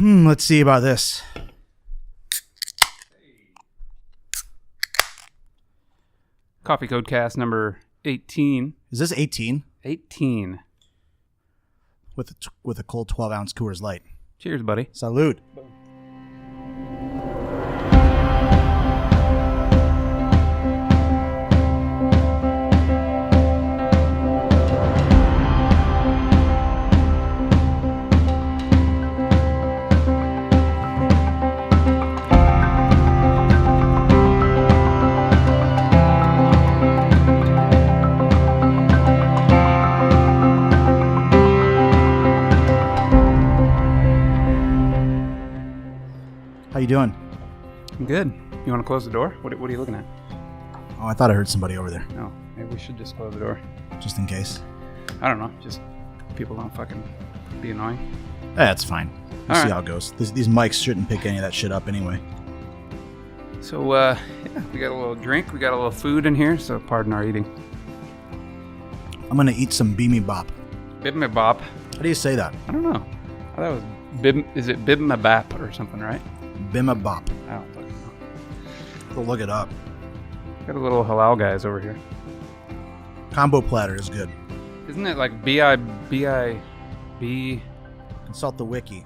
Let's see about this. Coffee Code Cast number 18. Is this 18? 18. With a cold 12-ounce Coors Light. Cheers, buddy. Salud. How you doing? I'm good. You want to close the door? What are you looking at? Oh, I thought I heard somebody over there. No, maybe we should just close the door. Just in case. I don't know. Just people don't fucking be annoying. That's fine. We'll All see right. how it goes. These mics shouldn't pick any of that shit up anyway. So, yeah, we got a little drink. We got a little food in here, so pardon our eating. I'm going to eat some Bibimbap. Bibimbap. How do you say that? I don't know. I thought it was is it Bibimbap or something, right? Bibimbap. I don't fucking know. Go look it up. Got a little halal guys over here. Combo platter is good. Isn't it like B-I-B? Consult the wiki.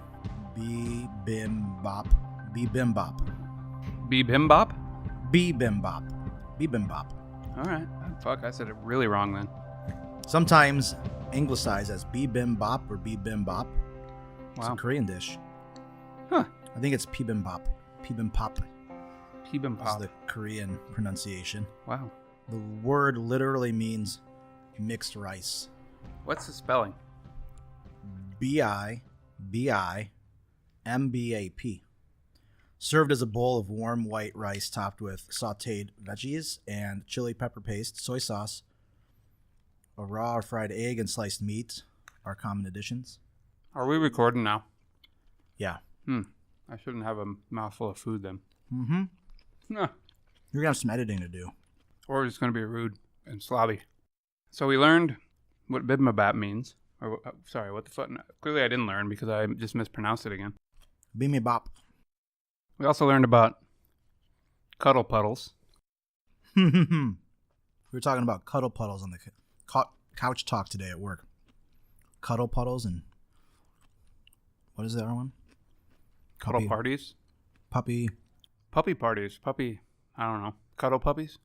Bibimbap. Bibimbap. Bibimbap? Bibimbap. Bibimbap. All right. Fuck, I said it really wrong then. Sometimes anglicized as bibimbap or bibimbap. It's a Wow. Korean dish. Huh. I think it's bibimbap. Bibimbap is Bibimbap. the Korean pronunciation. Wow. The word literally means mixed rice. What's the spelling? B-I-B-I-M-B-A-P. Served as a bowl of warm white rice topped with sauteed veggies and chili pepper paste, soy sauce, a raw or fried egg, and sliced meat are common additions. Are we recording now? Yeah. I shouldn't have a mouthful of food then. Mm-hmm. Nah. You're going to have some editing to do. Or we're just going to be rude and slobby. So we learned what bibimbap means. Or, sorry, what the fuck? No, clearly I didn't learn because I just mispronounced it again. Bibimbap. We also learned about cuddle puddles. We were talking about cuddle puddles on the couch talk today at work. Cuddle puddles and what is the other one? Cuddle parties? Puppy. Puppy parties. Puppy, I don't know. Cuddle puppies?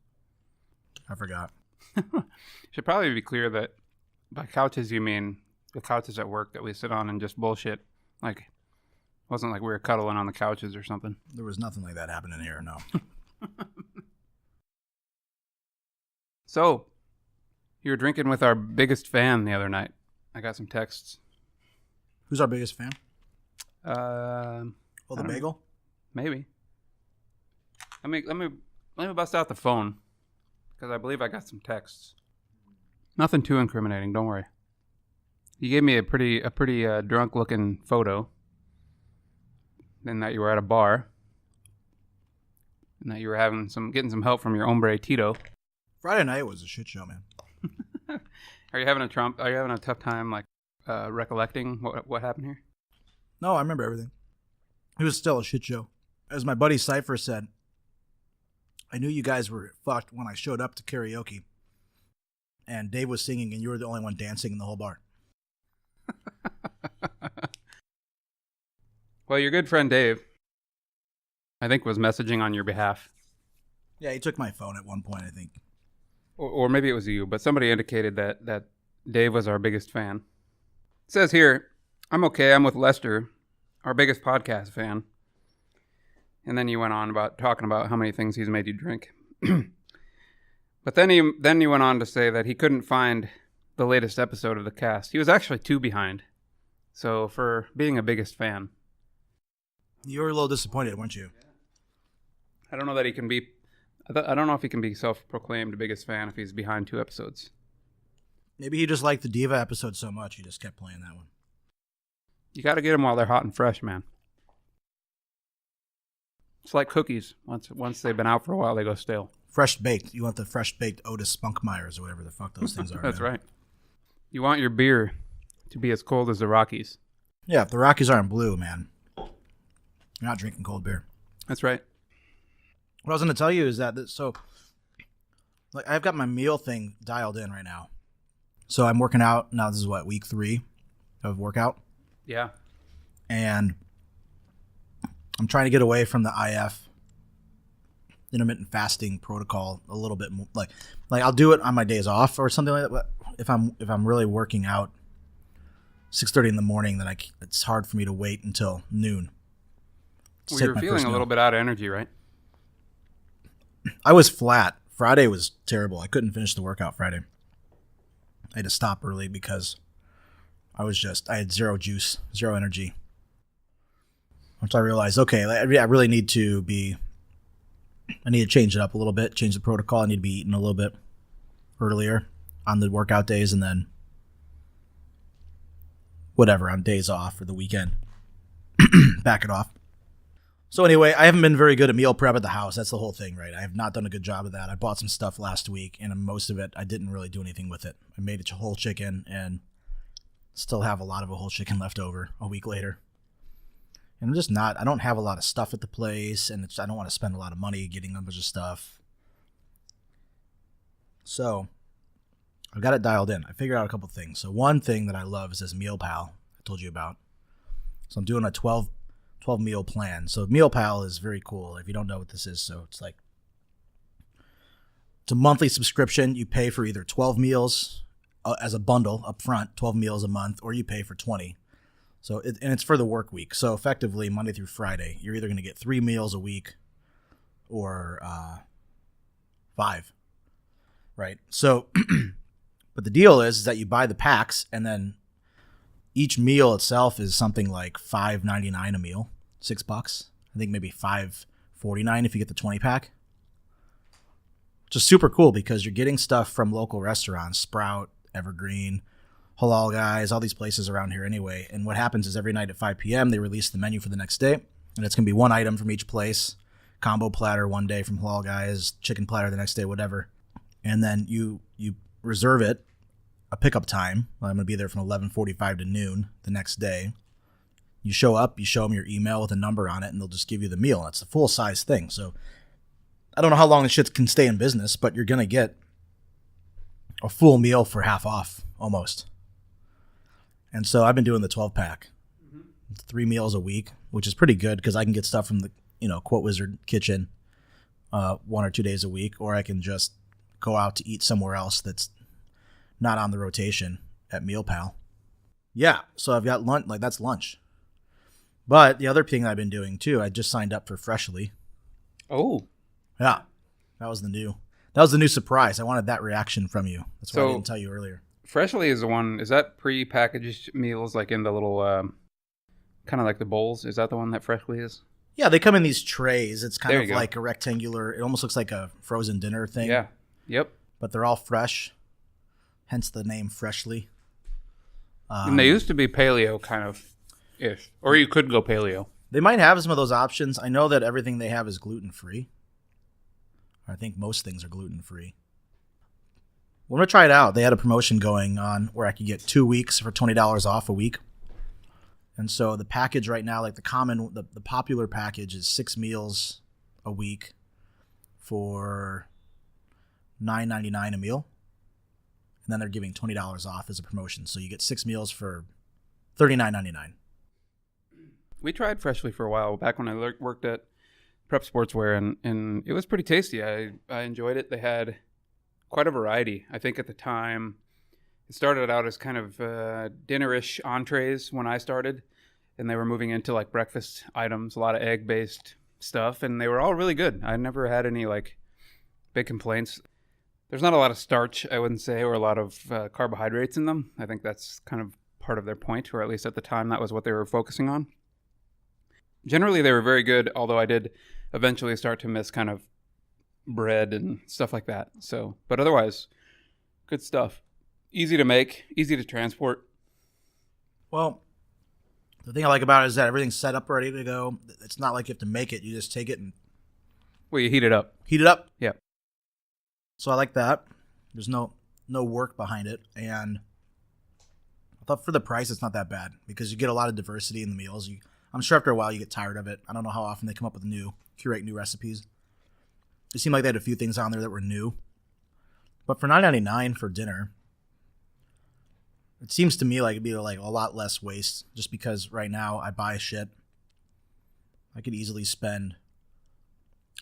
I forgot. Should probably be clear that by couches you mean the couches at work that we sit on and just bullshit. Like, it wasn't like we were cuddling on the couches or something. There was nothing like that happening here, no. So, you were drinking with our biggest fan the other night. I got some texts. Who's our biggest fan? I Oh, the don't know. bagel? Maybe. Let me bust out the phone because I believe I got some texts. Nothing too incriminating. Don't worry. You gave me a pretty drunk looking photo. Then that you were at a bar. And that you were getting some help from your hombre Tito. Friday night was a shit show, man. Are you having a tough time like recollecting what happened here? No, I remember everything. It was still a shit show. As my buddy Cypher said, I knew you guys were fucked when I showed up to karaoke. And Dave was singing and you were the only one dancing in the whole bar. Well, your good friend Dave, I think, was messaging on your behalf. Yeah, he took my phone at one point, I think. Or maybe it was you, but somebody indicated that Dave was our biggest fan. It says here, I'm okay, I'm with Lester, our biggest podcast fan. And then you went on about talking about how many things he's made you drink. But then you went on to say that he couldn't find the latest episode of the cast. He was actually 2 behind. So for being a biggest fan. You were a little disappointed, weren't you? I don't know that he can be... I don't know if he can be self-proclaimed biggest fan if he's behind 2 episodes. Maybe he just liked the Diva episode so much he just kept playing that one. You got to get them while they're hot and fresh, man. It's like cookies. Once they've been out for a while, they go stale. Fresh baked. You want the fresh baked Otis Spunkmeyers or whatever the fuck those things are. That's man. right. You want your beer to be as cold as the Rockies. Yeah, if the Rockies aren't blue, man, You're not drinking cold beer. That's right. What I was going to tell you is that, like, I've got my meal thing dialed in right now. So I'm working out. Now this is what, week 3 of workout? Yeah. And I'm trying to get away from the IF, intermittent fasting protocol, a little bit more. Like I'll do it on my days off or something like that. But if I'm really working out 6:30 in the morning, then it's hard for me to wait until noon. Well, you're feeling a little bit out of energy, right? I was flat. Friday was terrible. I couldn't finish the workout Friday. I had to stop early because I had zero juice, zero energy. Once I realized, okay, I really need to change it up a little bit, change the protocol. I need to be eating a little bit earlier on the workout days, and then whatever on days off or the weekend, back it off. So anyway, I haven't been very good at meal prep at the house. That's the whole thing, right? I have not done a good job of that. I bought some stuff last week, and most of it, I didn't really do anything with it. I made a whole chicken and still have a lot of a whole chicken left over a week later. And I don't have a lot of stuff at the place, and I don't want to spend a lot of money getting a bunch of stuff. So I've got it dialed in. I figured out a couple things. So one thing that I love is this Mealpal I told you about. So I'm doing a 12 meal plan. So Mealpal is very cool. If you don't know what this is, so it's a monthly subscription. You pay for either 12 meals as a bundle up front, 12 meals a month, or you pay for 20. So and it's for the work week. So effectively Monday through Friday, you're either going to get 3 meals a week or 5, right? So, but the deal is that you buy the packs, and then each meal itself is something like $5.99 a meal, $6. I think maybe $5.49 if you get the 20 pack. Which is super cool because you're getting stuff from local restaurants, Sprout, Evergreen, Halal Guys, all these places around here anyway. And what happens is every night at 5 p.m. they release the menu for the next day, and it's going to be one item from each place. Combo platter one day from Halal Guys, chicken platter the next day, whatever. And then you reserve it a pickup time. Well, I'm going to be there from 11:45 to noon the next day. You show up, you show them your email with a number on it, and they'll just give you the meal. It's a full-size thing. So I don't know how long this shit can stay in business, but you're going to get a full meal for half off almost. And so I've been doing the 12-pack, 3 meals a week, which is pretty good because I can get stuff from the Quote Wizard kitchen 1 or 2 days a week, or I can just go out to eat somewhere else that's not on the rotation at Mealpal. Yeah, so I've got lunch, that's lunch. But the other thing I've been doing too, I just signed up for Freshly. Oh. Yeah, that was the new surprise. I wanted that reaction from you. That's why I didn't tell you earlier. Freshly is the one, is that pre-packaged meals like in the little, kind of like the bowls? Is that the one that Freshly is? Yeah, they come in these trays. It's kind of like a rectangular, it almost looks like a frozen dinner thing. Yeah, yep. But they're all fresh, hence the name Freshly. And they used to be paleo kind of-ish, or you could go paleo. They might have some of those options. I know that everything they have is gluten-free. I think most things are gluten-free. When I try it out, they had a promotion going on where I could get 2 weeks for $20 off a week. And so the package right now, like the popular package is 6 meals a week for $9.99 a meal. And then they're giving $20 off as a promotion. So you get 6 meals for $39.99. We tried Freshly for a while back when I worked at Prep Sportswear, and it was pretty tasty. I enjoyed it. They had quite a variety. I think at the time it started out as kind of dinner-ish entrees when I started, and they were moving into like breakfast items, a lot of egg-based stuff, and they were all really good. I never had any like big complaints. There's not a lot of starch, I wouldn't say, or a lot of carbohydrates in them. I think that's kind of part of their point, or at least at the time that was what they were focusing on. Generally, they were very good, although I did eventually start to miss kind of bread and stuff like that. So, but otherwise, good stuff. Easy to make, easy to transport. Well, the thing I like about it is that everything's set up ready to go. It's not like you have to make it. You just take it and... Well, you heat it up. Heat it up? Yeah. So I like that. There's no work behind it. And I thought for the price, it's not that bad because you get a lot of diversity in the meals. I'm sure after a while you get tired of it. I don't know how often they come up with curate new recipes. It seemed like they had a few things on there that were new. But for $9.99 for dinner, it seems to me like it'd be like a lot less waste, just because right now I buy shit. I could easily spend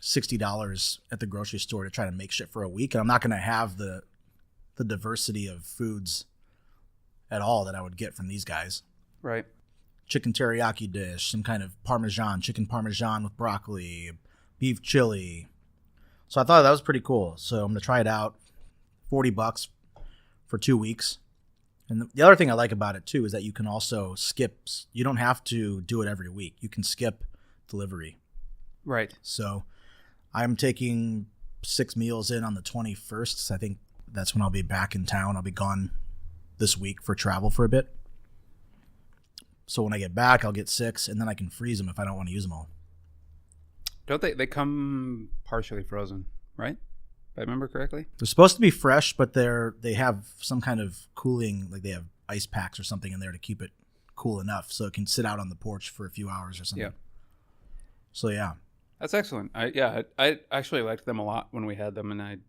$60 at the grocery store to try to make shit for a week, and I'm not going to have the diversity of foods at all that I would get from these guys. Right. Chicken teriyaki dish, some kind of chicken parmesan with broccoli, beef chili. So I thought that was pretty cool. So I'm going to try it out. $40 for 2 weeks. And the other thing I like about it too is that you can also skip. You don't have to do it every week. You can skip delivery. Right. So I'm taking 6 meals in on the 21st. So I think that's when I'll be back in town. I'll be gone this week for travel for a bit. So when I get back, I'll get 6, and then I can freeze them if I don't want to use them all. Don't they come partially frozen, right? If I remember correctly? They're supposed to be fresh, but they have some kind of cooling, like they have ice packs or something in there to keep it cool enough so it can sit out on the porch for a few hours or something. Yeah. So yeah. That's excellent. I actually liked them a lot when we had them, and I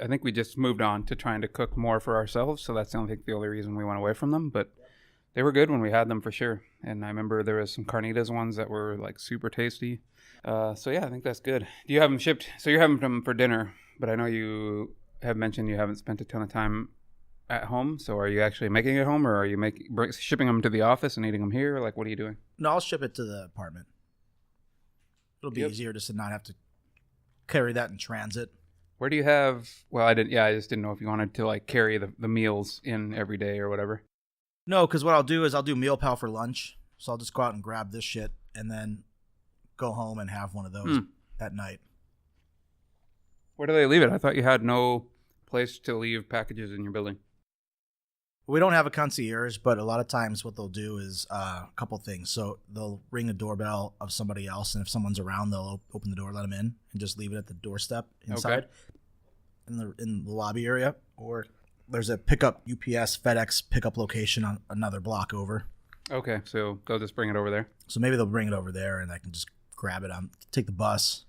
think we just moved on to trying to cook more for ourselves, so that's the only reason we went away from them, but they were good when we had them for sure. And I remember there was some carnitas ones that were like super tasty. So yeah, I think that's good. Do you have them shipped? So you're having them for dinner, but I know you have mentioned you haven't spent a ton of time at home. So are you actually making it at home, or are you shipping them to the office and eating them here? Like, what are you doing? No, I'll ship it to the apartment. It'll be easier just to not have to carry that in transit. Where do you have? Well, I just didn't know if you wanted to like carry the meals in every day or whatever. No, because what I'll do is I'll do Mealpal for lunch. So I'll just go out and grab this shit and then go home and have one of those at night. Where do they leave it? I thought you had no place to leave packages in your building. We don't have a concierge, but a lot of times what they'll do is a couple things. So they'll ring a doorbell of somebody else, and if someone's around, they'll open the door, let them in, and just leave it at the doorstep inside in the lobby area. Or there's a pickup UPS FedEx pickup location on another block over. Okay, so they'll just bring it over there. So maybe they'll bring it over there, and I can just grab it, take the bus,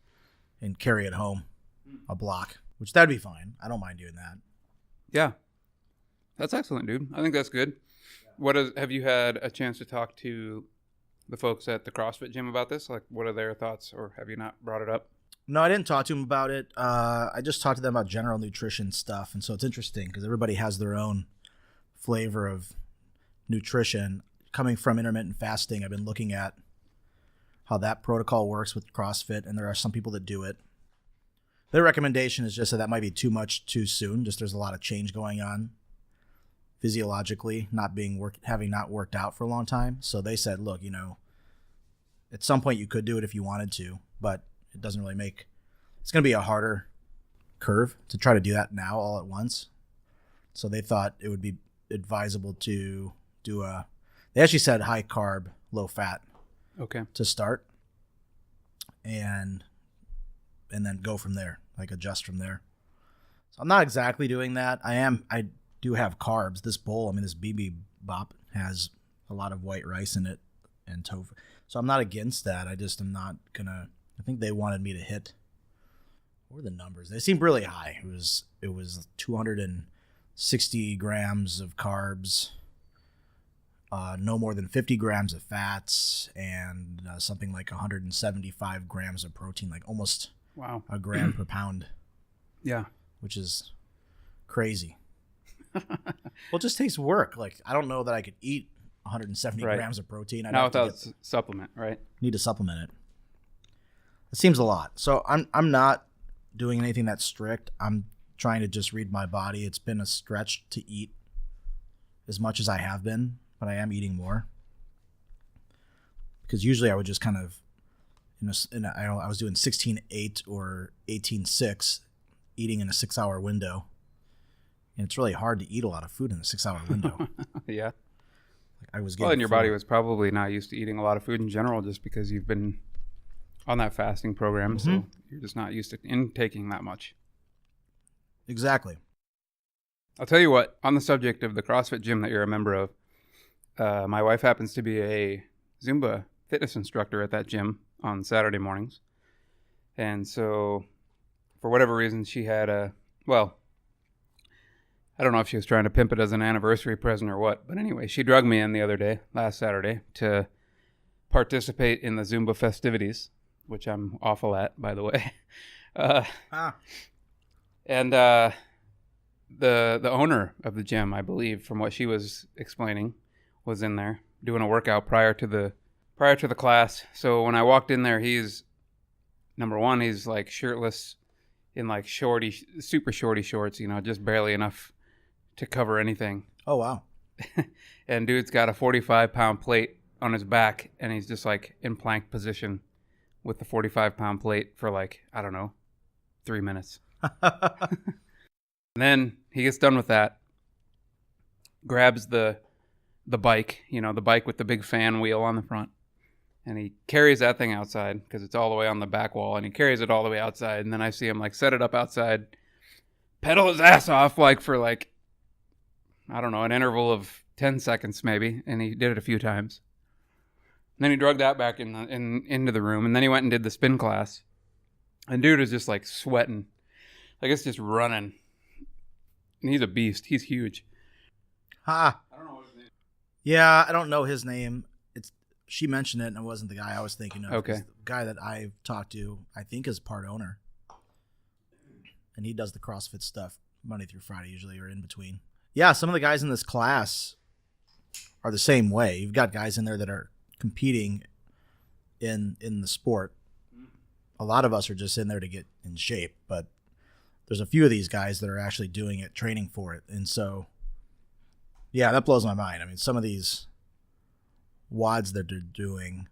and carry it home a block, which that'd be fine. I don't mind doing that. Yeah, that's excellent, dude. I think that's good. Have you had a chance to talk to the folks at the CrossFit gym about this? Like, what are their thoughts, or have you not brought it up? No, I didn't talk to them about it. I just talked to them about general nutrition stuff. And so it's interesting because everybody has their own flavor of nutrition. Coming from intermittent fasting, I've been looking at how that protocol works with CrossFit, and there are some people that do it. Their recommendation is just that might be too much too soon. Just there's a lot of change going on physiologically, having not worked out for a long time. So they said, look, at some point you could do it if you wanted to, but it doesn't really it's going to be a harder curve to try to do that now all at once. So they thought it would be advisable to do they actually said high carb, low fat. Okay. To start. And then go from there, like adjust from there. So I'm not exactly doing that. I do have carbs. This bowl, this BB Bop has a lot of white rice in it and tofu. So I'm not against that. I just am not gonna. I think they wanted me to hit. What were the numbers? They seemed really high. It was 260 grams of carbs, no more than 50 grams of fats, and something like 175 grams of protein, like almost a gram per pound. Yeah, which is crazy. Well, it just takes work. Like, I don't know that I could eat 170 grams of protein. Not without supplement, right? Need to supplement it. It seems a lot. So I'm not doing anything that's strict. I'm trying to just read my body. It's been a stretch to eat as much as I have been, but I am eating more. Because usually I would just kind of, I was doing 16-8 or 18-6, eating in a 6-hour window. And it's really hard to eat a lot of food in a 6-hour window. Yeah. I was and your body was probably not used to eating a lot of food in general, just because you've been on that fasting program. Mm-hmm. So you're just not used to intaking that much. Exactly. I'll tell you what, on the subject of the CrossFit gym that you're a member of, my wife happens to be a Zumba fitness instructor at that gym on Saturday mornings. And so for whatever reason, she had I don't know if she was trying to pimp it as an anniversary present or what. But anyway, she drugged me in the other day, last Saturday, to participate in the Zumba festivities, which I'm awful at, by the way. And the owner of the gym, I believe, from what she was explaining, was in there doing a workout prior to the class. So when I walked in there, he's number one, he's like shirtless in like super shorty shorts, just barely enough to cover anything. Oh, wow. And dude's got a 45-pound plate on his back, and he's just like in plank position with the 45-pound plate for like, I don't know, 3 minutes. And then he gets done with that, grabs the bike, the bike with the big fan wheel on the front, and he carries that thing outside because it's all the way on the back wall, and he carries it all the way outside. And then I see him like set it up outside, pedal his ass off like for like, I don't know, an interval of 10 seconds maybe, and he did it a few times. And then he drugged that back into the room, and then he went and did the spin class. And dude is just like sweating, like it's just running. And he's a beast. He's huge. Ha! I don't know what his name is. Yeah, I don't know his name. She mentioned it, and it wasn't the guy I was thinking of. Okay. The guy that I've talked to, I think, is part owner. And he does the CrossFit stuff Monday through Friday usually, or in between. Yeah, some of the guys in this class are the same way. You've got guys in there that are competing in the sport. A lot of us are just in there to get in shape, but there's a few of these guys that are actually doing it, training for it. And so, yeah, that blows my mind. I mean, some of these wads that they're doing,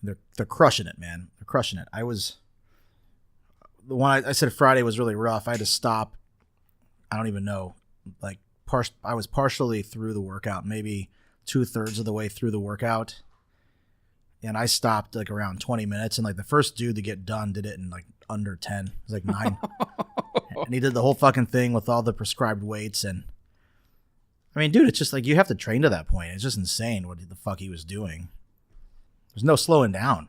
they're crushing it, man. They're crushing it. The one I said Friday was really rough. I had to stop. I don't even know. Like, I was partially through the workout, maybe 2/3 of the way through the workout. And I stopped like around 20 minutes. And like the first dude to get done did it in like under 10. It was like 9. And he did the whole fucking thing with all the prescribed weights. And I mean, dude, it's just like you have to train to that point. It's just insane what the fuck he was doing. There's no slowing down.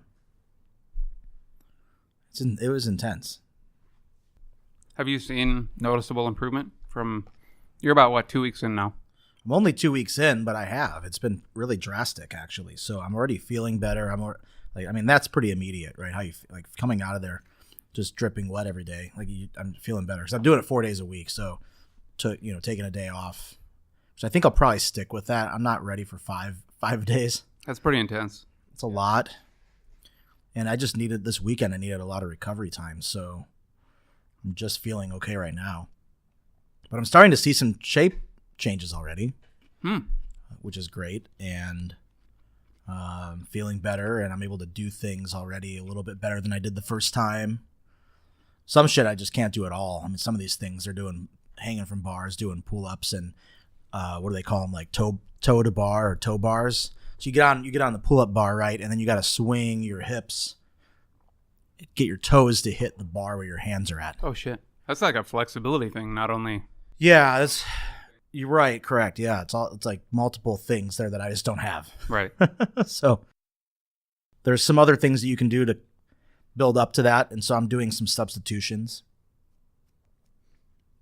It was intense. Have you seen noticeable improvement from, you're about what, 2 weeks in now? I'm only 2 weeks in, but I have. It's been really drastic, actually. So I'm already feeling better. That's pretty immediate, right? How you feel, like coming out of there, just dripping wet every day. I'm feeling better because I'm doing it 4 days a week. So, taking a day off, which I think I'll probably stick with that. I'm not ready for five days. That's pretty intense. It's a lot, and I just needed this weekend. I needed a lot of recovery time, so I'm just feeling okay right now. But I'm starting to see some shape changes already, which is great, and feeling better, and I'm able to do things already a little bit better than I did the first time. Some shit I just can't do at all. I mean, some of these things they're doing, hanging from bars, doing pull-ups, and what do they call them, like toe to bar or toe bars. So you get on the pull-up bar, right, and then you got to swing your hips, get your toes to hit the bar where your hands are at. Oh shit, that's like a flexibility thing, not only. Yeah, you're right, correct. Yeah, it's like multiple things there that I just don't have. Right. So there's some other things that you can do to build up to that, and so I'm doing some substitutions.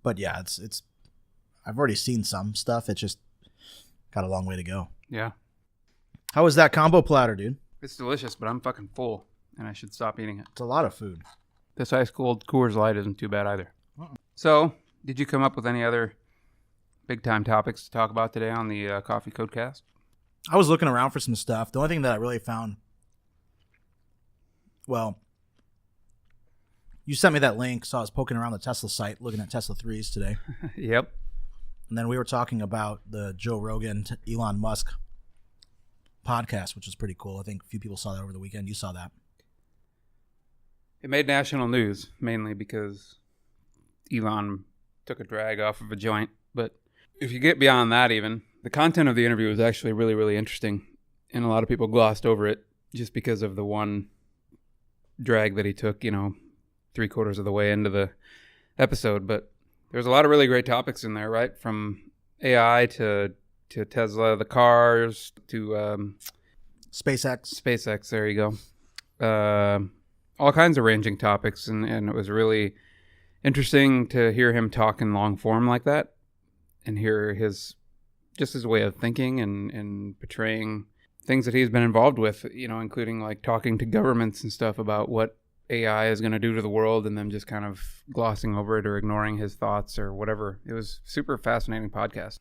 But yeah, it's I've already seen some stuff. It's just got a long way to go. Yeah. How was that combo platter, dude? It's delicious, but I'm fucking full, and I should stop eating it. It's a lot of food. This ice cold Coors Light isn't too bad either. So, did you come up with any other big time topics to talk about today on the Coffee Codecast? I was looking around for some stuff. The only thing that I really found, well, you sent me that link, so I was poking around the Tesla site, looking at Tesla 3s today. Yep. And then we were talking about the Joe Rogan, Elon Musk podcast, which was pretty cool. I think a few people saw that over the weekend. You saw that. It made national news, mainly because Elon took a drag off of a joint. But if you get beyond that even, the content of the interview was actually really, really interesting. And a lot of people glossed over it just because of the one drag that he took, 3/4 of the way into the episode. But there's a lot of really great topics in there, right? From AI to Tesla, the cars, to SpaceX. There you go. All kinds of ranging topics, and it was really interesting to hear him talk in long form like that, and hear his way of thinking and portraying things that he's been involved with, including like talking to governments and stuff about what AI is going to do to the world, and them just kind of glossing over it or ignoring his thoughts or whatever. It was a super fascinating podcast.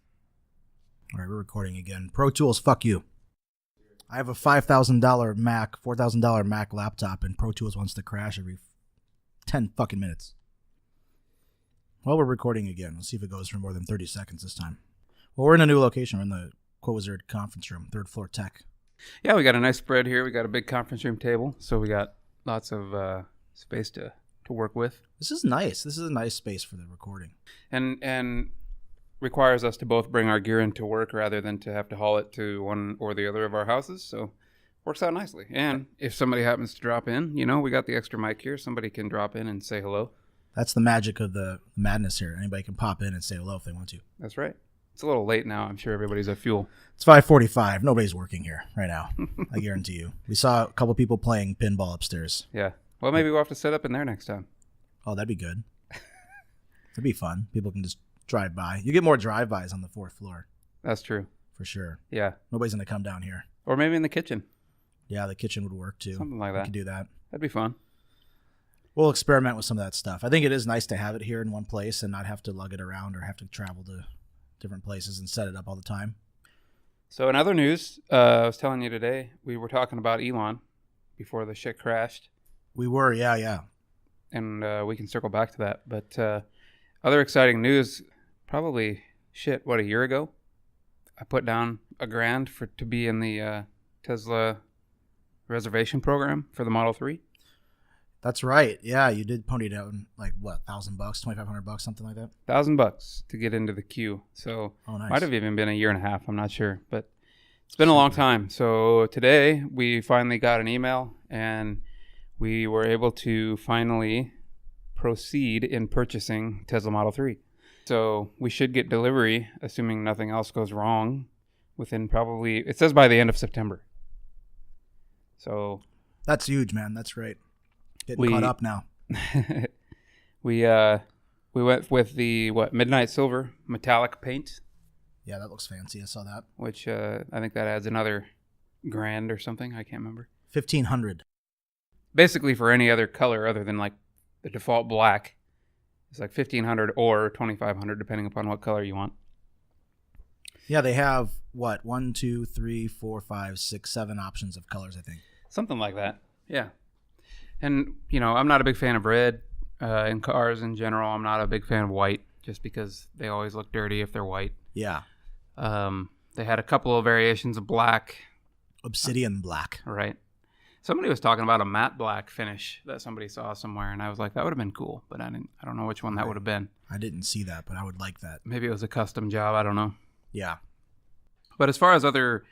All right, we're recording again. Pro Tools, fuck you. I have a $5,000 Mac, $4,000 Mac laptop, and Pro Tools wants to crash every 10 fucking minutes. Well, we're recording again. Let's see if it goes for more than 30 seconds this time. Well, we're in a new location. We're in the Quo-Wizard conference room, 3rd floor tech. Yeah, we got a nice spread here. We got a big conference room table, so we got lots of space to work with. This is nice. This is a nice space for the recording. And requires us to both bring our gear into work rather than to have to haul it to one or the other of our houses. So works out nicely. And if somebody happens to drop in, we got the extra mic here. Somebody can drop in and say hello. That's the magic of the madness here. Anybody can pop in and say hello if they want to. That's right. It's a little late now. I'm sure everybody's at fuel. It's 5:45. Nobody's working here right now. I guarantee you. We saw a couple people playing pinball upstairs. Yeah. Well, maybe we'll have to set up in there next time. Oh, that'd be good. That'd be fun. People can just drive by. You get more drive-bys on the 4th floor. That's true. For sure. Yeah. Nobody's going to come down here. Or maybe in the kitchen. Yeah, the kitchen would work too. Something like that. We could do that. That'd be fun. We'll experiment with some of that stuff. I think it is nice to have it here in one place and not have to lug it around or have to travel to different places and set it up all the time. So in other news, I was telling you today, we were talking about Elon before the shit crashed. We were, yeah. And we can circle back to that. But other exciting news, probably, a year ago, I put down $1,000 to be in the Tesla reservation program for the Model 3. That's right. Yeah, you did pony down like what, $1,000, $2,500, something like that. $1,000 to get into the queue. So nice. Might have even been a year and a half. I'm not sure, but it's been a long time. So today we finally got an email, and we were able to finally proceed in purchasing Tesla Model 3. So we should get delivery, assuming nothing else goes wrong, within probably, it says by the end of September. That's huge, man. That's great. Getting caught up now. we went with the midnight silver metallic paint. Yeah, that looks fancy. I saw that. Which I think that adds another $1,000 or something. I can't remember. $1,500. Basically, for any other color other than like the default black, it's like $1,500 or $2,500 depending upon what color you want. Yeah, they have 1, 2, 3, 4, 5, 6, 7 options of colors, I think. Something like that. Yeah. And, I'm not a big fan of red in cars in general. I'm not a big fan of white just because they always look dirty if they're white. Yeah. They had a couple of variations of black. Obsidian black. Right. Somebody was talking about a matte black finish that somebody saw somewhere, and I was like, that would have been cool, but I don't know which one that would have been. I didn't see that, but I would like that. Maybe it was a custom job. I don't know. Yeah. But as far as other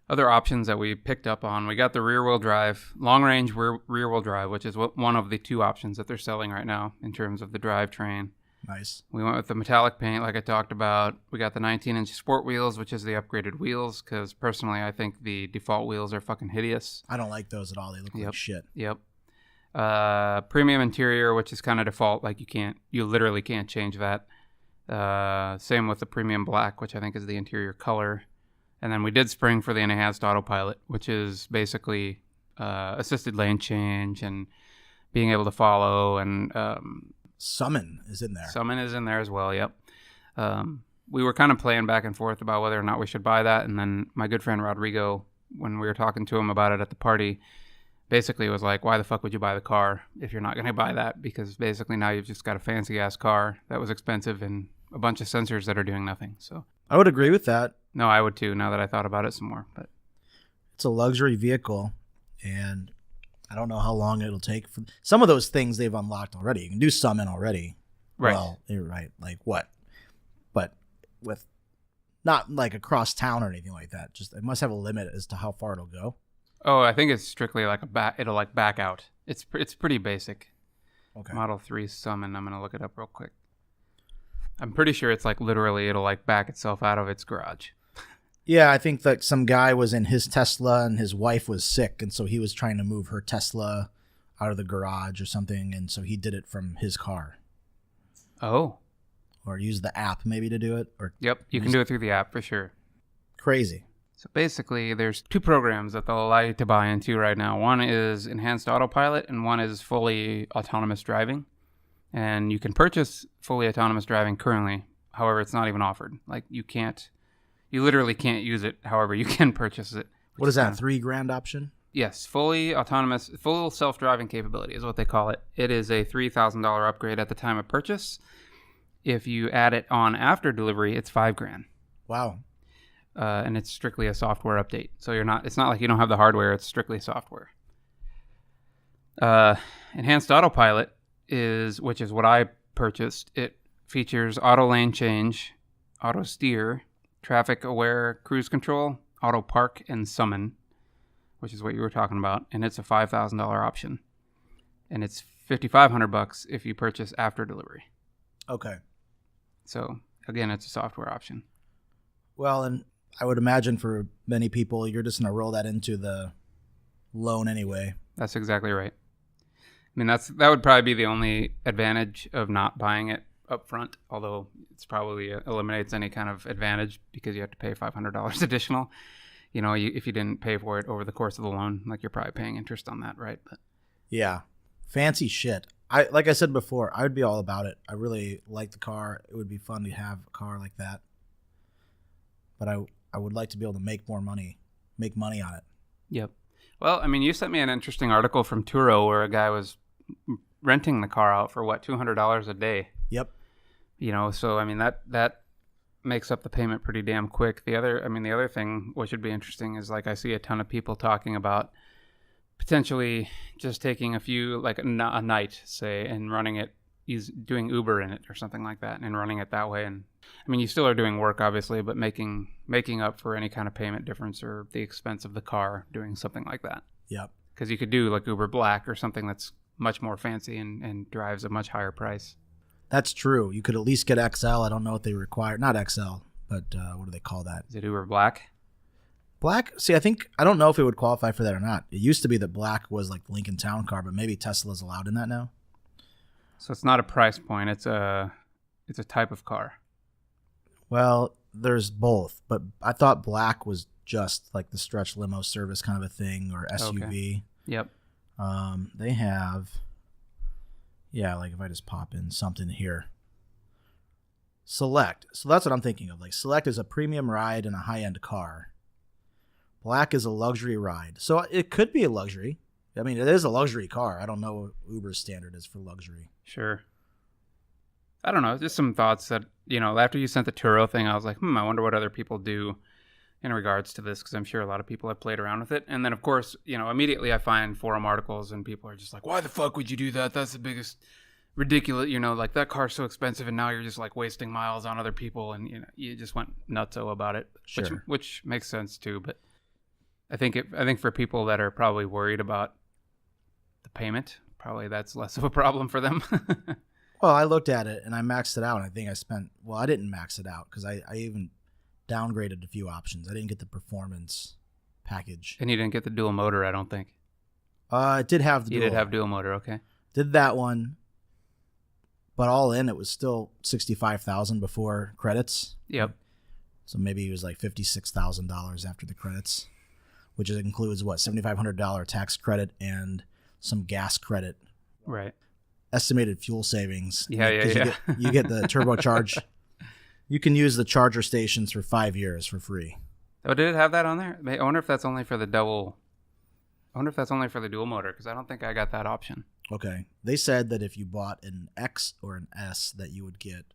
options that we picked up on, we got the rear-wheel drive, long-range rear-wheel drive, which is one of the 2 options that they're selling right now in terms of the drivetrain. Nice. We went with the metallic paint, like I talked about. We got the 19-inch sport wheels, which is the upgraded wheels, because personally, I think the default wheels are fucking hideous. I don't like those at all. They look like shit. Yep. Premium interior, which is kind of default. Like you literally can't change that. Same with the premium black, which I think is the interior color. And then we did spring for the enhanced autopilot, which is basically assisted lane change and being able to follow, and Summon is in there. Summon is in there as well, yep. We were kind of playing back and forth about whether or not we should buy that, and then my good friend Rodrigo, when we were talking to him about it at the party, basically was like, why the fuck would you buy the car if you're not going to buy that? Because basically now you've just got a fancy-ass car that was expensive and a bunch of sensors that are doing nothing. So I would agree with that. No, I would too, now that I thought about it some more. But it's a luxury vehicle, and I don't know how long it'll take. For some of those things they've unlocked already. You can do summon already. Right. Well, you're right. Like what? But with not like across town or anything like that. Just it must have a limit as to how far it'll go. Oh, I think it's strictly like it'll like back out. It's pretty basic. Okay. Model 3 summon. I'm going to look it up real quick. I'm pretty sure it's like literally it'll like back itself out of its garage. Yeah, I think that some guy was in his Tesla and his wife was sick, and so he was trying to move her Tesla out of the garage or something, and so he did it from his car. Oh. Or use the app maybe to do it. Or Yep, you can do it through the app for sure. Crazy. So basically, there's 2 programs that they'll allow you to buy into right now. One is Enhanced Autopilot, and one is fully autonomous driving. And you can purchase fully autonomous driving currently. However, it's not even offered. Like, you literally can't use it. However, you can purchase it. What is that, $3,000 option? Yes, fully autonomous, full self-driving capability is what they call it. It is a $3,000 upgrade at the time of purchase. If you add it on after delivery, it's $5,000. Wow. And it's strictly a software update. So it's not like you don't have the hardware, it's strictly software. Enhanced Autopilot which is what I purchased. It features auto lane change, auto steer, traffic aware cruise control, auto park, and summon, which is what you were talking about. And it's a $5,000 option. And it's $5,500 if you purchase after delivery. Okay. So again, it's a software option. Well, and I would imagine for many people, you're just going to roll that into the loan anyway. That's exactly right. I mean, that would probably be the only advantage of not buying it up front, although it's probably eliminates any kind of advantage because you have to pay $500 additional. You know, if you didn't pay for it over the course of the loan, like you're probably paying interest on that, right? But yeah, fancy shit. Like I said before, I would be all about it. I really like the car. It would be fun to have a car like that. But I would like to be able to make money on it. Yep. Well, I mean, you sent me an interesting article from Turo where a guy was renting the car out for $200 a day. Yep. You know, so I mean that makes up the payment pretty damn quick. The other thing which would be interesting is, like, I see a ton of people talking about potentially just taking a few, like a night, say, and running it. He's doing Uber in it or something like that, and running it that way. And I mean, you still are doing work, obviously, but making up for any kind of payment difference or the expense of the car doing something like that. Yep. Because you could do like Uber Black or something that's much more fancy and drives a much higher price. That's true. You could at least get XL. I don't know what they require. Not XL, but what do they call that? Is it Uber Black? Black? See, I don't know if it would qualify for that or not. It used to be that Black was like the Lincoln Town car, but maybe Tesla's allowed in that now. So it's not a price point. It's a type of car. Well, there's both, but I thought Black was just like the stretch limo service kind of a thing, or SUV. Okay. Yep. They have, like if I just pop in something here. Select. So that's what I'm thinking of. Like, Select is a premium ride in a high-end car. Black is a luxury ride. So it could be a luxury. I mean, it is a luxury car. I don't know what Uber's standard is for luxury. Sure. I don't know. Just some thoughts that, after you sent the Turo thing, I was like, I wonder what other people do in regards to this, because I'm sure a lot of people have played around with it. And then, of course, immediately I find forum articles and people are just like, why the fuck would you do that? That's the biggest ridiculous, like, that car's so expensive and now you're just like wasting miles on other people, and you just went nutso about it. Sure. Which makes sense too. But I think for people that are probably worried about the payment, probably that's less of a problem for them. Well, I looked at it and I maxed it out. And I think I didn't max it out because I even downgraded a few options. I didn't get the performance package. And you didn't get the dual motor, I don't think. It did have the dual. You did have dual motor, okay. Did that one. But all in, it was still $65,000 before credits. Yep. So maybe it was like $56,000 after the credits, which includes $7,500 tax credit and some gas credit. Right. Estimated fuel savings. Yeah. You get the turbocharge. You can use the charger stations for 5 years for free. Oh, did it have that on there? I wonder if that's only for the double. I wonder if that's only for the dual motor, because I don't think I got that option. Okay. They said that if you bought an X or an S, that you would get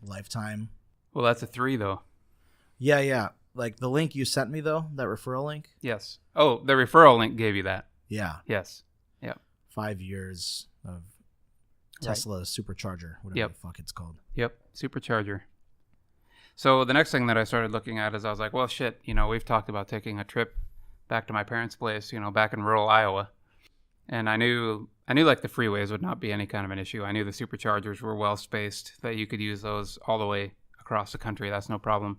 lifetime. Well, that's a 3, though. Yeah. Like the link you sent me, though, that referral link? Yes. Oh, the referral link gave you that. Yeah. Yes. Yep. 5 years of Tesla supercharger, whatever the fuck it's called. Yep. Supercharger. So the next thing that I started looking at is I was like, well, shit, we've talked about taking a trip back to my parents' place, back in rural Iowa. And I knew like the freeways would not be any kind of an issue. I knew the superchargers were well spaced, that you could use those all the way across the country. That's no problem.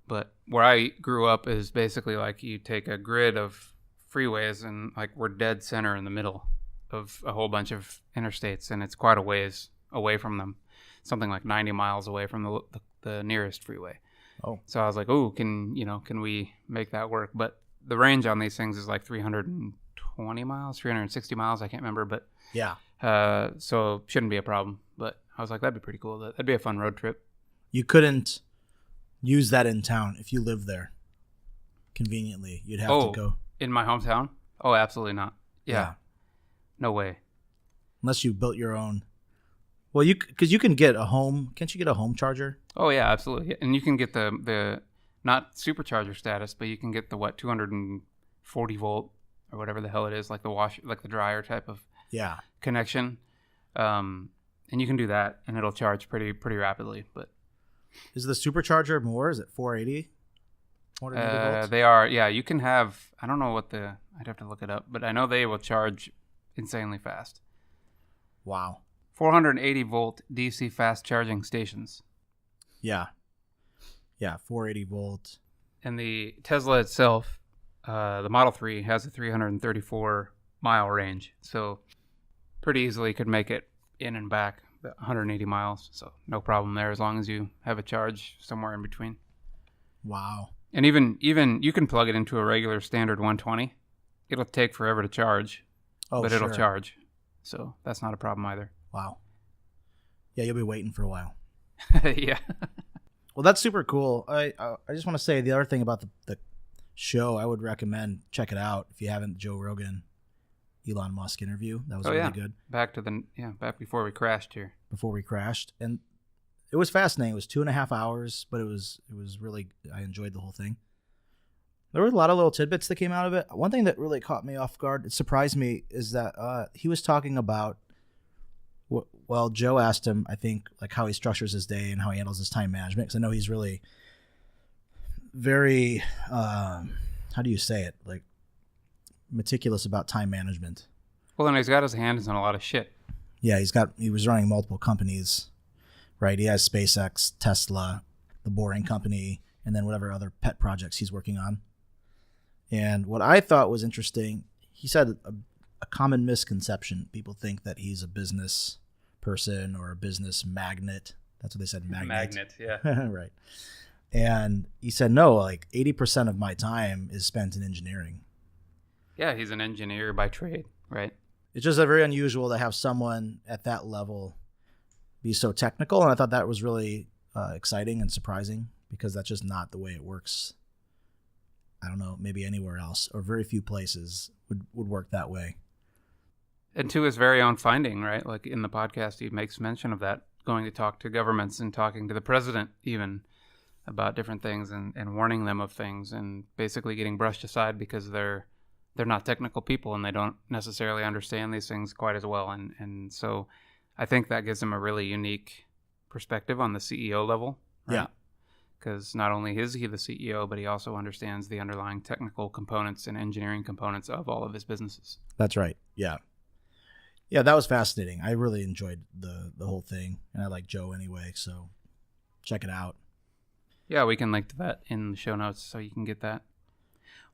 But where I grew up is basically like you take a grid of freeways and like we're dead center in the middle of a whole bunch of interstates, and it's quite a ways away from them, something like 90 miles away from the nearest freeway. Oh. So I was like, oh, can we make that work? But the range on these things is like 320 miles, 360 miles. I can't remember, but Yeah. so shouldn't be a problem. But I was like, that'd be pretty cool. That'd be a fun road trip. You couldn't use that in town if you lived there conveniently. You'd have to go. In my hometown? Oh, absolutely not. Yeah. No way. Unless you built your own. Well, because you can get a home. Can't you get a home charger? Oh, yeah, absolutely. And you can get the not supercharger status, but you can get the 240 volt or whatever the hell it is, like the dryer type of connection. And you can do that, and it'll charge pretty rapidly. But is the supercharger more? Is it 480? 480 volts? They are. Yeah, you can have. I don't know I'd have to look it up, but I know they will charge insanely fast. Wow. 480 volt DC fast charging stations. Yeah. Yeah, 480 volt. And the Tesla itself, the Model 3 has a 334 mile range. So pretty easily could make it in and back 180 miles. So no problem there as long as you have a charge somewhere in between. Wow. And even you can plug it into a regular standard 120. It'll take forever to charge, but it'll charge. So that's not a problem either. Wow. Yeah, you'll be waiting for a while. Yeah. Well, that's super cool. I just want to say the other thing about the show, I would recommend check it out if you haven't. Joe Rogan, Elon Musk interview. That was really good. Back before we crashed here. Before we crashed, and it was fascinating. It was 2.5 hours, but it was really. I enjoyed the whole thing. There were a lot of little tidbits that came out of it. One thing that really caught me off guard, it surprised me, is that he was talking about. Well, Joe asked him, I think, like how he structures his day and how he handles his time management. Because I know he's really very, how do you say it? Like meticulous about time management. Well, and he's got his hands on a lot of shit. Yeah, he was running multiple companies, right? He has SpaceX, Tesla, the Boring Company, and then whatever other pet projects he's working on. And what I thought was interesting, he said a common misconception. People think that he's a business person or a business magnet. That's what they said, magnet. Magnet, yeah. Right. And he said, no, like 80% of my time is spent in engineering. Yeah, he's an engineer by trade, right? It's just very unusual to have someone at that level be so technical. And I thought that was really exciting and surprising because that's just not the way it works. I don't know, maybe anywhere else or very few places would work that way. And to his very own finding, right? Like in the podcast, he makes mention of that, going to talk to governments and talking to the president even about different things and warning them of things and basically getting brushed aside because they're not technical people and they don't necessarily understand these things quite as well. And so I think that gives him a really unique perspective on the CEO level. Right? Yeah. Because not only is he the CEO, but he also understands the underlying technical components and engineering components of all of his businesses. That's right. Yeah. Yeah, that was fascinating. I really enjoyed the whole thing, and I like Joe anyway, so check it out. Yeah, we can link to that in the show notes so you can get that.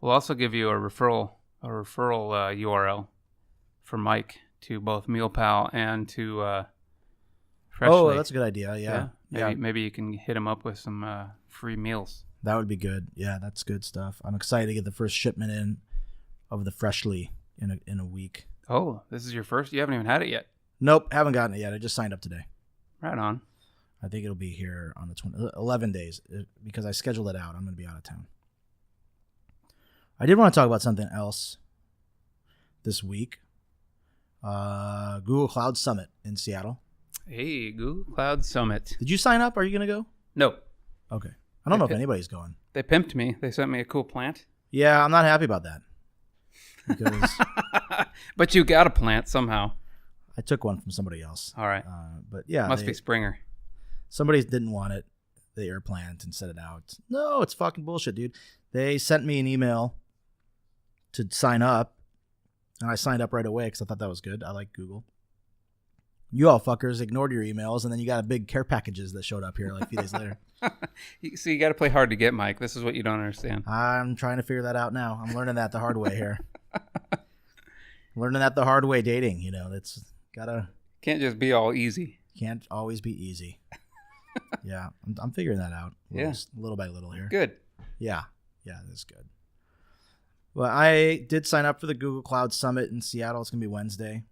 We'll also give you a referral URL for Mike to both Mealpal and to Freshly. Oh, that's a good idea. Yeah. Maybe you can hit him up with some free meals. That would be good. Yeah, that's good stuff. I'm excited to get the first shipment in of the Freshly in a week. Oh, this is your first? You haven't even had it yet? Nope, haven't gotten it yet. I just signed up today. Right on. I think it'll be here on the 11 days because I scheduled it out. I'm going to be out of town. I did want to talk about something else this week. Google Cloud Summit in Seattle. Hey, Google Cloud Summit. Did you sign up? Are you going to go? No. Okay. I don't know if anybody's going. They pimped me. They sent me a cool plant. Yeah, I'm not happy about that. Because but you got a plant somehow. I took one from somebody else. All right. But yeah. Must be Springer. Somebody didn't want it, the air plant, and sent it out. No, it's fucking bullshit, dude. They sent me an email to sign up, and I signed up right away because I thought that was good. I like Google. You all fuckers ignored your emails, and then you got a big care packages that showed up here like a few days later. See, you got to play hard to get, Mike. This is what you don't understand. I'm trying to figure that out now. I'm learning that the hard way here. Learning that the hard way dating, that's gotta... Can't just be all easy. Can't always be easy. Yeah, I'm figuring that out. Little by little here. Good. Yeah, that's good. Well, I did sign up for the Google Cloud Summit in Seattle. It's going to be Wednesday.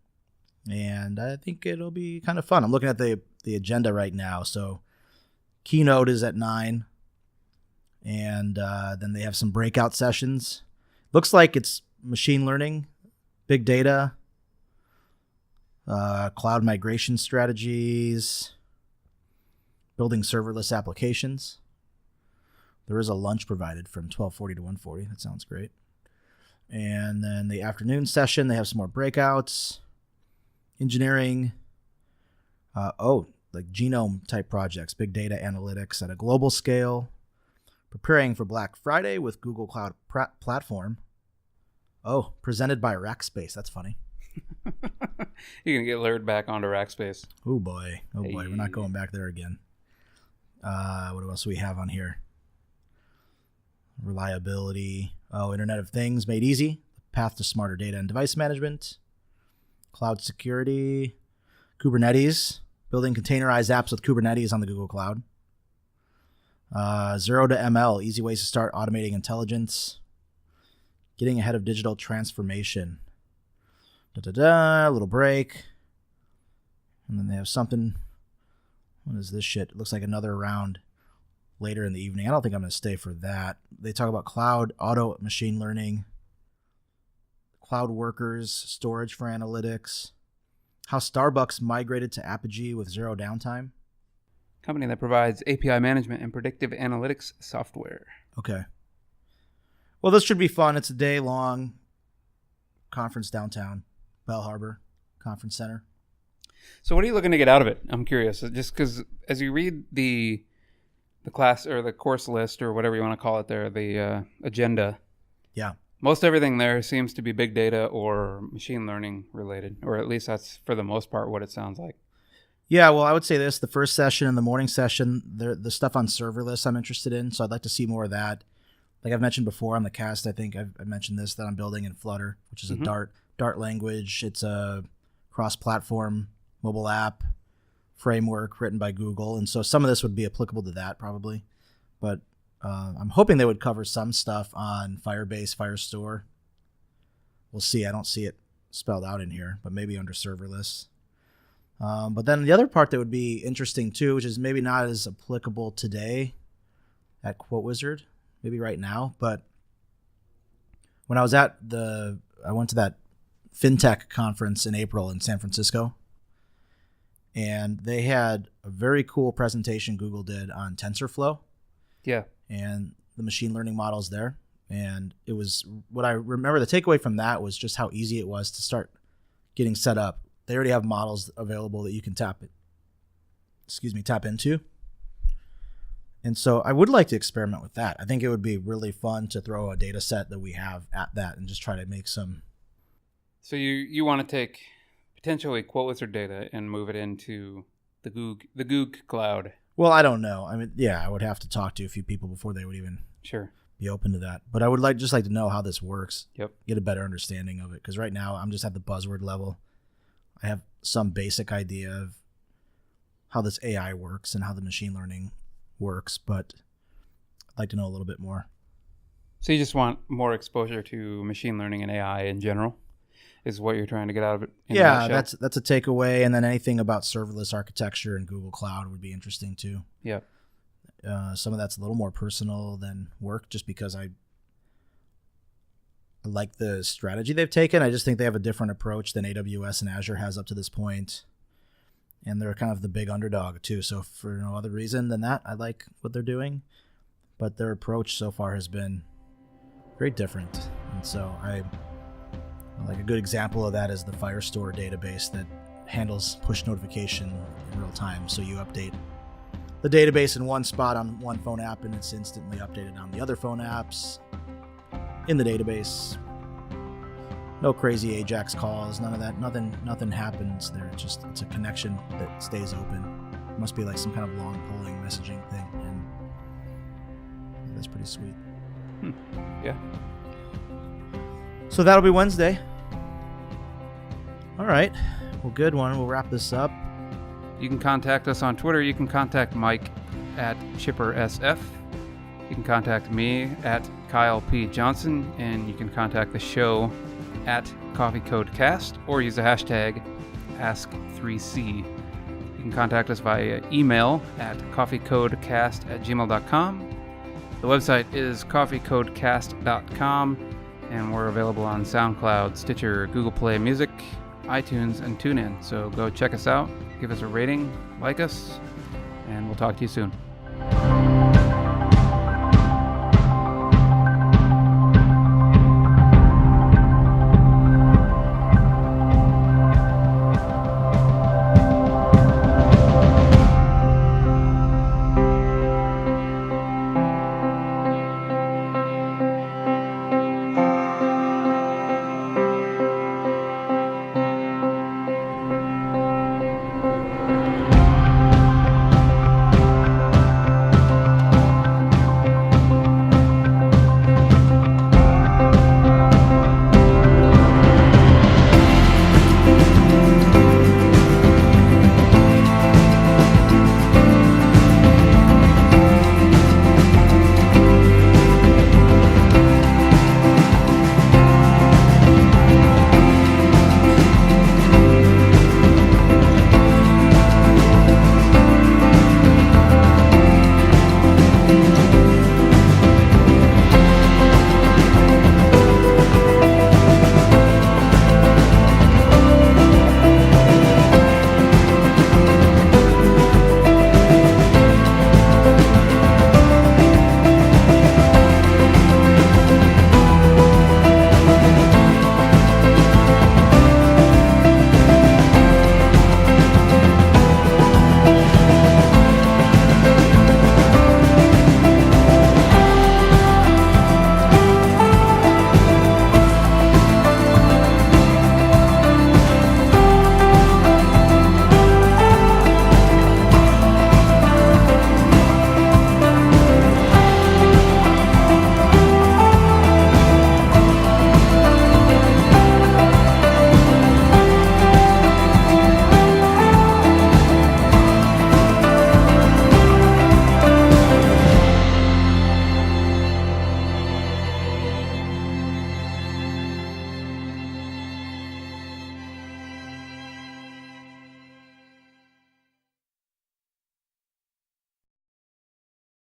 And I think it'll be kind of fun. I'm looking at the agenda right now. So keynote is at 9. And then they have some breakout sessions. Looks like it's machine learning, big data, cloud migration strategies, building serverless applications. There is a lunch provided from 12:40 to 1:40. That sounds great. And then the afternoon session, they have some more breakouts. Engineering, like genome type projects, big data analytics at a global scale, preparing for Black Friday with Google Cloud Platform. Oh, presented by Rackspace. That's funny. You're going to get lured back onto Rackspace. Oh boy. We're not going back there again. What else do we have on here? Reliability. Oh, Internet of Things made easy. Path to smarter data and device management. Cloud security, Kubernetes, building containerized apps with Kubernetes on the Google Cloud. 0 to ML, easy ways to start automating intelligence. Getting ahead of digital transformation. A little break. And then they have something. What is this shit? It looks like another round later in the evening. I don't think I'm going to stay for that. They talk about cloud, auto, machine learning. Cloud workers, storage for analytics, how Starbucks migrated to Apogee with zero downtime. Company that provides API management and predictive analytics software. Okay. Well, this should be fun. It's a day-long conference downtown, Bell Harbor Conference Center. So what are you looking to get out of it? I'm curious. Just because as you read the class or the course list or whatever you want to call it there, the agenda. Yeah. Most everything there seems to be big data or machine learning related, or at least that's for the most part what it sounds like. Yeah, well, I would say this. The first session and the morning session, the stuff on serverless I'm interested in, so I'd like to see more of that. Like I've mentioned before on the cast, I think I've mentioned this, that I'm building in Flutter, which is a Dart language. It's a cross-platform mobile app framework written by Google, and so some of this would be applicable to that probably. But I'm hoping they would cover some stuff on Firebase, Firestore. We'll see. I don't see it spelled out in here, but maybe under serverless. But then the other part that would be interesting too, which is maybe not as applicable today at Quote Wizard, maybe right now, but when I was I went to that FinTech conference in April in San Francisco, and they had a very cool presentation Google did on TensorFlow. Yeah. And the machine learning models there. And it was, what I remember, the takeaway from that was just how easy it was to start getting set up. They already have models available that you can tap into. And so I would like to experiment with that. I think it would be really fun to throw a data set that we have at that and just try to make some. So you want to take potentially Quote Wizard data and move it into the Google Cloud. Well, I don't know. I mean, yeah, I would have to talk to a few people before they would even be open to that. But I would like to know how this works. Yep. Get a better understanding of it. Because right now I'm just at the buzzword level. I have some basic idea of how this AI works and how the machine learning works, but I'd like to know a little bit more. So you just want more exposure to machine learning and AI in general, is what you're trying to get out of it? Yeah, that's a takeaway. And then anything about serverless architecture and Google Cloud would be interesting too. Yeah. Some of that's a little more personal than work, just because I like the strategy they've taken. I just think they have a different approach than AWS and Azure has up to this point. And they're kind of the big underdog too. So for no other reason than that, I like what they're doing. But their approach so far has been very different. And so like a good example of that is the Firestore database that handles push notification in real time. So you update the database in one spot on one phone app and it's instantly updated on the other phone apps in the database. No crazy Ajax calls, none of that. Nothing happens there. It's a connection that stays open. It must be like some kind of long polling messaging thing, and that's pretty sweet. Yeah. So that'll be Wednesday. All right. Well, good one. We'll wrap this up. You can contact us on Twitter. You can contact Mike at ChipperSF. You can contact me at Kyle P. Johnson, and you can contact the show at CoffeeCodeCast or use the hashtag Ask3C. You can contact us via email at coffeecodecast@gmail.com. The website is coffeecodecast.com, and we're available on SoundCloud, Stitcher, Google Play Music, iTunes, and TuneIn. So go check us out, give us a rating, like us, and we'll talk to you soon.